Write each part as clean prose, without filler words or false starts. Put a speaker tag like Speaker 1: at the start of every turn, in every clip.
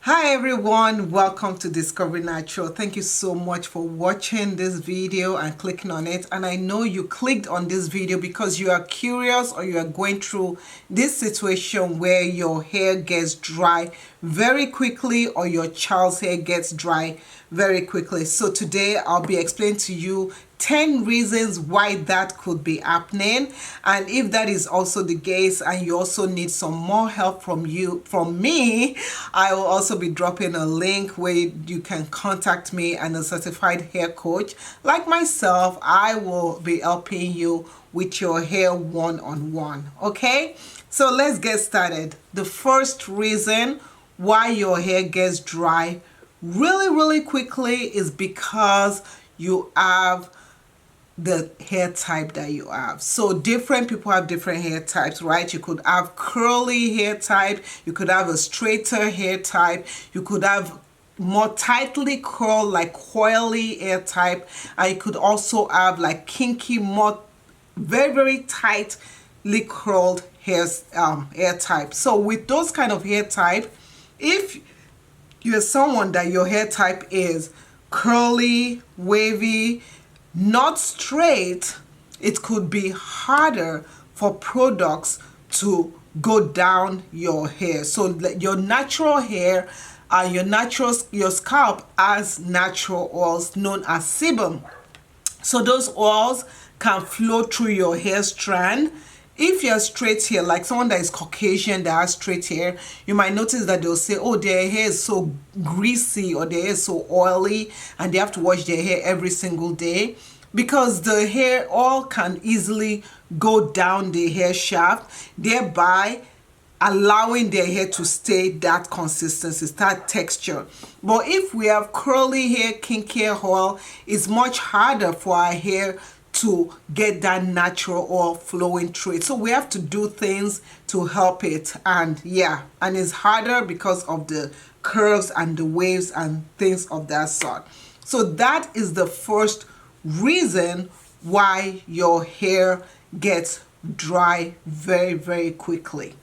Speaker 1: Hi everyone, welcome to DiscoveringNatural. Thank you so much for watching this video and clicking on it. And I know you clicked on this video because you are curious or you are going through this situation where your hair gets dry very quickly or your child's hair gets dry very quickly. So today I'll be explaining to you 10 reasons why that could be happening, and if that is also the case and you also need some more help from me, I will also be dropping a link where you can contact me, and a certified hair coach like myself, I will be helping you with your hair one-on-one. Okay, so let's get started. The first reason why your hair gets dry really quickly is because you have the hair type that you have. So different people have different hair types, right? You could have curly hair type, you could have a straighter hair type, you could have more tightly curled like coily hair type, and you could also have like kinky, more very tightly curled hair type. So with those kind of hair type, if you're someone that your hair type is curly, wavy, not straight, it could be harder for products to go down your hair. So your natural hair, your scalp has natural oils known as sebum. So those oils can flow through your hair strand. If you're straight hair, like someone that is Caucasian that has straight hair, you might notice that they'll say, oh, their hair is so greasy or their hair is so oily and they have to wash their hair every single day, because the hair oil can easily go down the hair shaft, thereby allowing their hair to stay that consistency, that texture. But if we have curly hair, kinky hair oil, it's much harder for our hair to get that natural oil flowing through it. So we have to do things to help it, and it's harder because of the curves and the waves and things of that sort. So that is the first reason why your hair gets dry very quickly.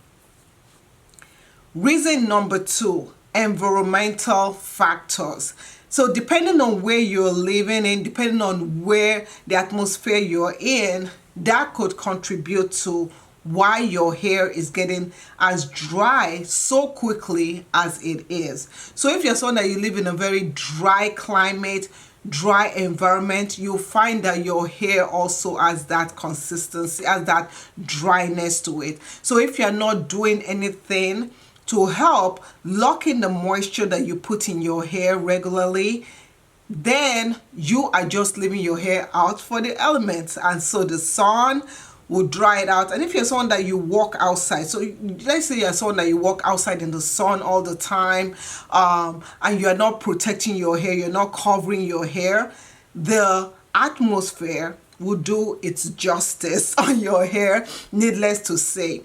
Speaker 1: Reason number 2, environmental factors. So depending on where you're living in, depending on where the atmosphere you're in, that could contribute to why your hair is getting as dry so quickly as it is. So if you're someone that you live in a very dry climate, dry environment, you'll find that your hair also has that consistency, has that dryness to it. So if you're not doing anything to help lock in the moisture that you put in your hair regularly, then you are just leaving your hair out for the elements, and so the sun will dry it out. And if you're someone that you walk outside, so let's say you're someone that you walk outside in the sun all the time, and you're not protecting your hair, you're not covering your hair, the atmosphere will do its justice on your hair, needless to say.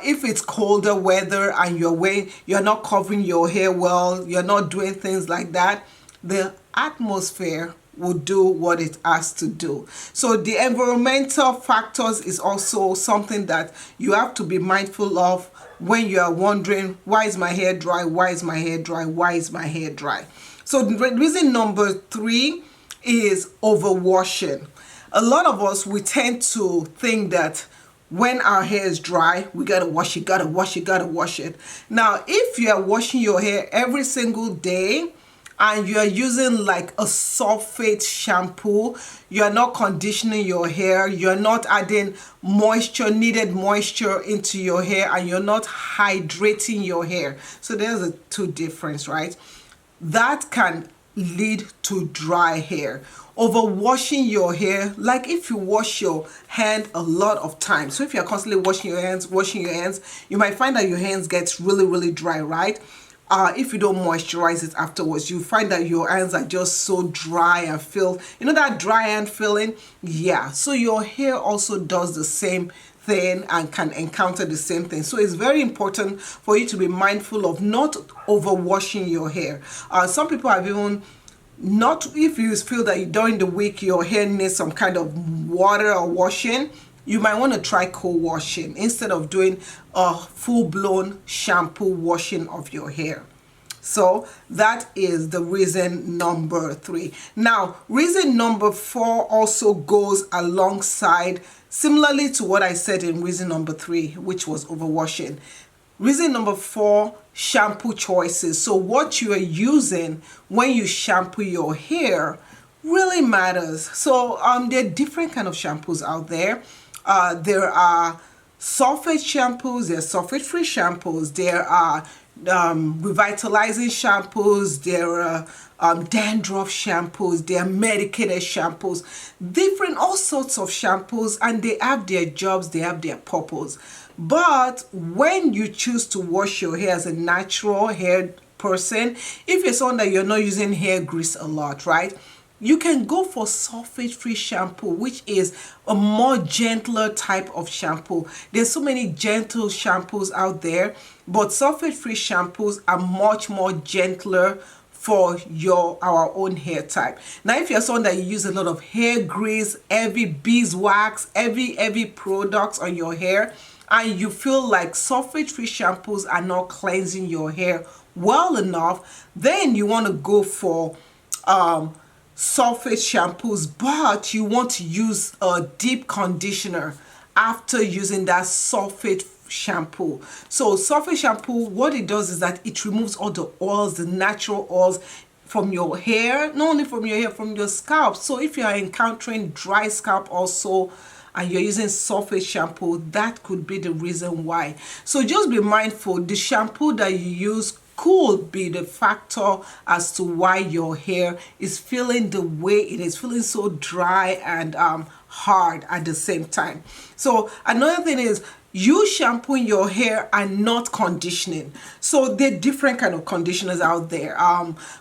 Speaker 1: If it's colder weather and you're not covering your hair well, you're not doing things like that, the atmosphere will do what it has to do. So the environmental factors is also something that you have to be mindful of when you are wondering, why is my hair dry? Why is my hair dry? Why is my hair dry? So the reason number 3 is overwashing. A lot of us, we tend to think that when our hair is dry, we gotta wash it, gotta wash it, gotta wash it. Now, if you are washing your hair every single day and you are using like a sulfate shampoo, you are not conditioning your hair, you're not adding needed moisture into your hair, and you're not hydrating your hair. So there's a two difference, right? That can lead to dry hair. Overwashing your hair, like if you wash your hand a lot of times, so if you're constantly washing your hands, you might find that your hands get really dry, right? If you don't moisturize it afterwards, you find that your hands are just so dry and feel, that dry hand feeling. So your hair also does the same thing and can encounter the same thing. So it's very important for you to be mindful of not overwashing your hair. Some people have even, not if you feel that during the week your hair needs some kind of water or washing, you might want to try co-washing instead of doing a full-blown shampoo washing of your hair. So that is the reason number 3. Now, reason number 4 also goes alongside, similarly to what I said in reason number 3, which was overwashing. Reason number 4, shampoo choices. So what you are using when you shampoo your hair really matters. So there are different kind of shampoos out there. There are sulfate shampoos, there are sulfate-free shampoos, there are revitalizing shampoos, there are dandruff shampoos, there are medicated shampoos, different all sorts of shampoos, and they have their jobs, they have their purpose. But when you choose to wash your hair as a natural hair person, if you're someone that you're not using hair grease a lot, right, you can go for sulfate-free shampoo, which is a more gentler type of shampoo. There's so many gentle shampoos out there, but sulfate-free shampoos are much more gentler for our own hair type. Now, if you're someone that you use a lot of hair grease, heavy beeswax, heavy products on your hair, and you feel like sulfate-free shampoos are not cleansing your hair well enough, then you want to go for sulfate shampoos, but you want to use a deep conditioner after using that sulfate shampoo. So sulfate shampoo, what it does is that it removes all the oils, the natural oils from your hair, not only from your hair, from your scalp. So if you are encountering dry scalp also, and you're using sulfate shampoo, that could be the reason why. So just be mindful, the shampoo that you use could be the factor as to why your hair is feeling the way it is, feeling so dry and hard at the same time. So another thing is, you shampooing your hair and not conditioning. So there are different kind of conditioners out there.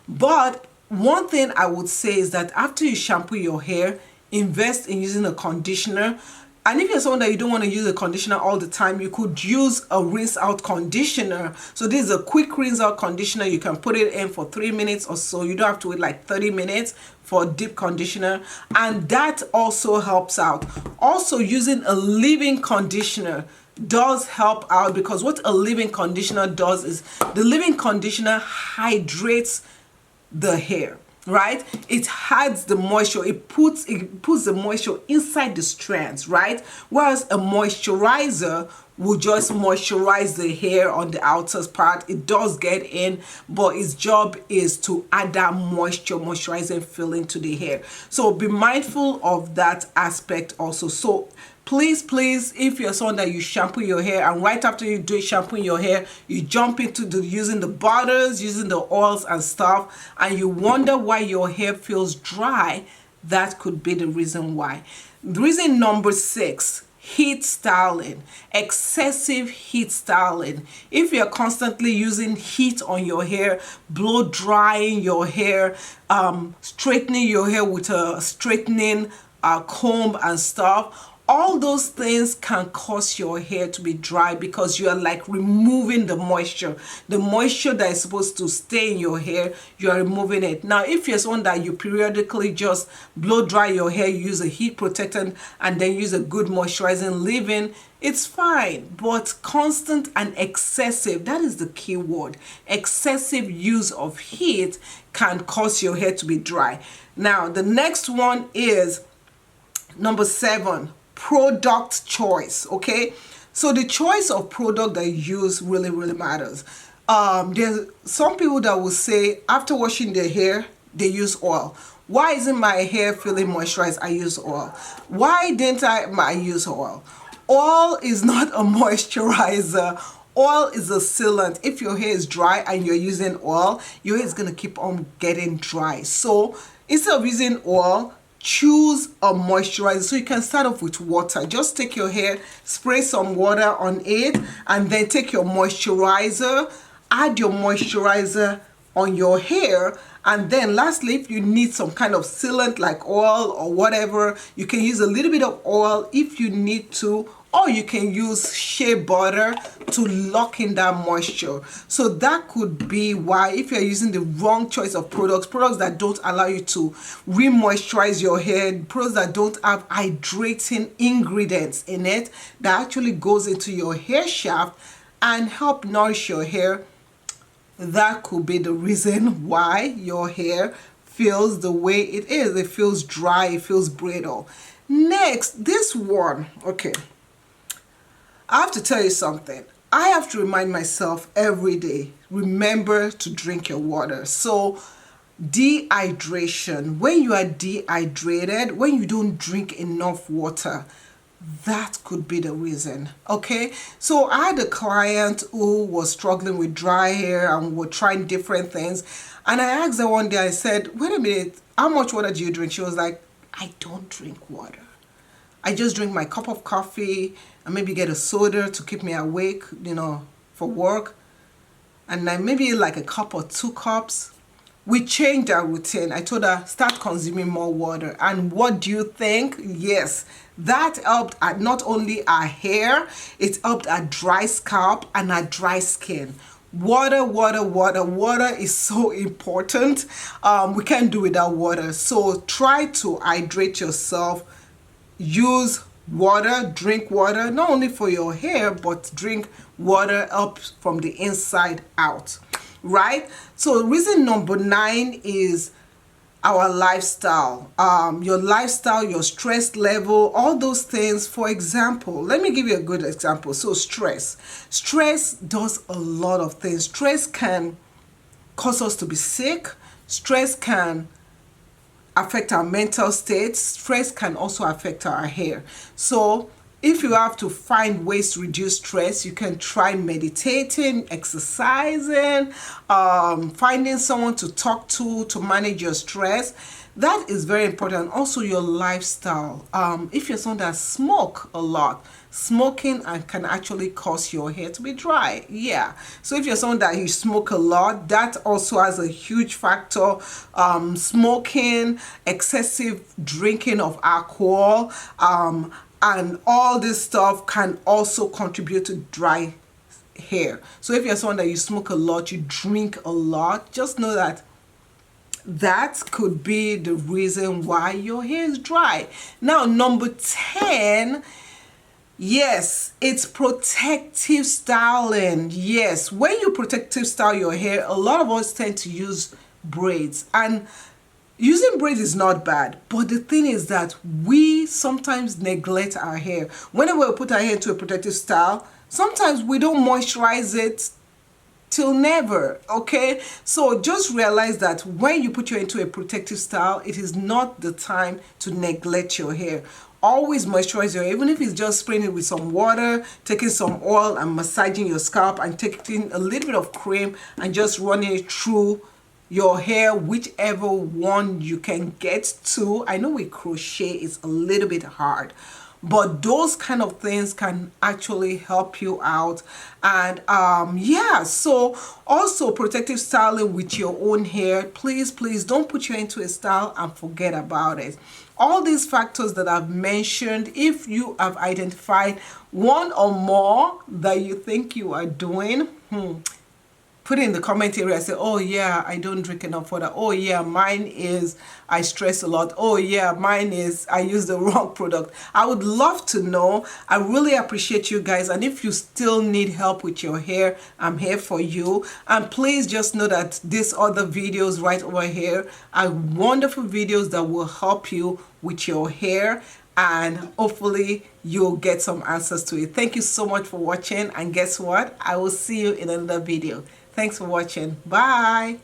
Speaker 1: But one thing I would say is that after you shampoo your hair, invest in using a conditioner. And if you're someone that you don't want to use a conditioner all the time, you could use a rinse out conditioner. So this is a quick rinse out conditioner. You can put it in for 3 minutes or so. You don't have to wait like 30 minutes for a deep conditioner. And that also helps out. Also, using a leave-in conditioner does help out, because what a leave-in conditioner does is the leave-in conditioner hydrates the hair. Right, it adds the moisture, it puts the moisture inside the strands, right? Whereas a moisturizer will just moisturize the hair on the outer part. It does get in, but its job is to add that moisturizing feeling to the hair. So be mindful of that aspect also. So please, if you're someone that you shampoo your hair and right after you do shampooing your hair, you jump into using the butters, using the oils and stuff, and you wonder why your hair feels dry, that could be the reason why. Reason number 6, heat styling, excessive heat styling. If you're constantly using heat on your hair, blow drying your hair, straightening your hair with a straightening comb and stuff, all those things can cause your hair to be dry, because you are like removing the moisture that is supposed to stay in your hair. You are removing it. Now, if you're someone that you periodically just blow dry your hair, you use a heat protectant and then use a good moisturizing leave-in, it's fine. But constant and excessive, that is the key word, excessive use of heat can cause your hair to be dry. Now, the next one is number 7, product choice. Okay, so the choice of product that you use really matters. There's some people that will say after washing their hair they use oil. Why isn't my hair feeling moisturized? I use oil. Why didn't I use oil? Oil is not a moisturizer. Oil is a sealant. If your hair is dry and you're using oil, your hair is going to keep on getting dry. So instead of using oil, choose a moisturizer. So you can start off with water. Just take your hair, spray some water on it, and then take your moisturizer, add your moisturizer on your hair, and then lastly, if you need some kind of sealant like oil or whatever, you can use a little bit of oil if you need to, or you can use shea butter to lock in that moisture. So that could be why, if you're using the wrong choice of products that don't allow you to re-moisturize your hair, products that don't have hydrating ingredients in it that actually goes into your hair shaft and help nourish your hair, that could be the reason why your hair feels the way it is. It feels dry, it feels brittle. Next, this one, okay, I have to tell you something. I have to remind myself every day, remember to drink your water. So dehydration, when you are dehydrated, when you don't drink enough water, that could be the reason. Okay, so I had a client who was struggling with dry hair and were trying different things, and I asked her one day, I said, wait a minute, how much water do you drink? She was like, I don't drink water. I just drink my cup of coffee and maybe get a soda to keep me awake, you know, for work, and then maybe like a cup or 2 cups. We changed our routine. I told her, start consuming more water. And what do you think? Yes, that helped at not only our hair, it helped our dry scalp and our dry skin. Water, water, water. Water is so important. We can't do without water. So try to hydrate yourself. Use water, drink water, not only for your hair, but drink water up from the inside out. Right? So reason number 9 is our lifestyle. Your lifestyle, your stress level, all those things. For example, let me give you a good example. So stress does a lot of things. Stress can cause us to be sick. Stress can affect our mental state. Stress can also affect our hair. So if you have to find ways to reduce stress, you can try meditating, exercising, finding someone to talk to manage your stress. That is very important. Also, your lifestyle. If you're someone that smoke a lot, smoking can actually cause your hair to be dry. Yeah. So if you're someone that you smoke a lot, that also has a huge factor. Smoking, excessive drinking of alcohol, and all this stuff can also contribute to dry hair. So if you're someone that you smoke a lot, you drink a lot, just know that that could be the reason why your hair is dry. Now, number 10, yes, it's protective styling. Yes, when you protective style your hair, a lot of us tend to use braids, and using braids is not bad, but the thing is that we sometimes neglect our hair. Whenever we put our hair into a protective style, sometimes we don't moisturize it till never. Okay, so just realize that when you put your hair into a protective style, it is not the time to neglect your hair. Always moisturize your hair, even if it's just spraying it with some water, taking some oil and massaging your scalp, and taking a little bit of cream and just running it through your hair, whichever one you can get to. I know with crochet it's a little bit hard, but those kind of things can actually help you out. And yeah, so also protective styling with your own hair. Please don't put your hair into a style and forget about it. All these factors that I've mentioned, if you have identified one or more that you think you are doing, put it in the comment area. Say, oh yeah, I don't drink enough water. Oh yeah, mine is I stress a lot. Oh yeah, mine is I use the wrong product. I would love to know. I really appreciate you guys. And if you still need help with your hair, I'm here for you. And please just know that these other videos right over here are wonderful videos that will help you with your hair, and hopefully you'll get some answers to it. Thank you so much for watching, and guess what? I will see you in another video. Thanks for watching. Bye.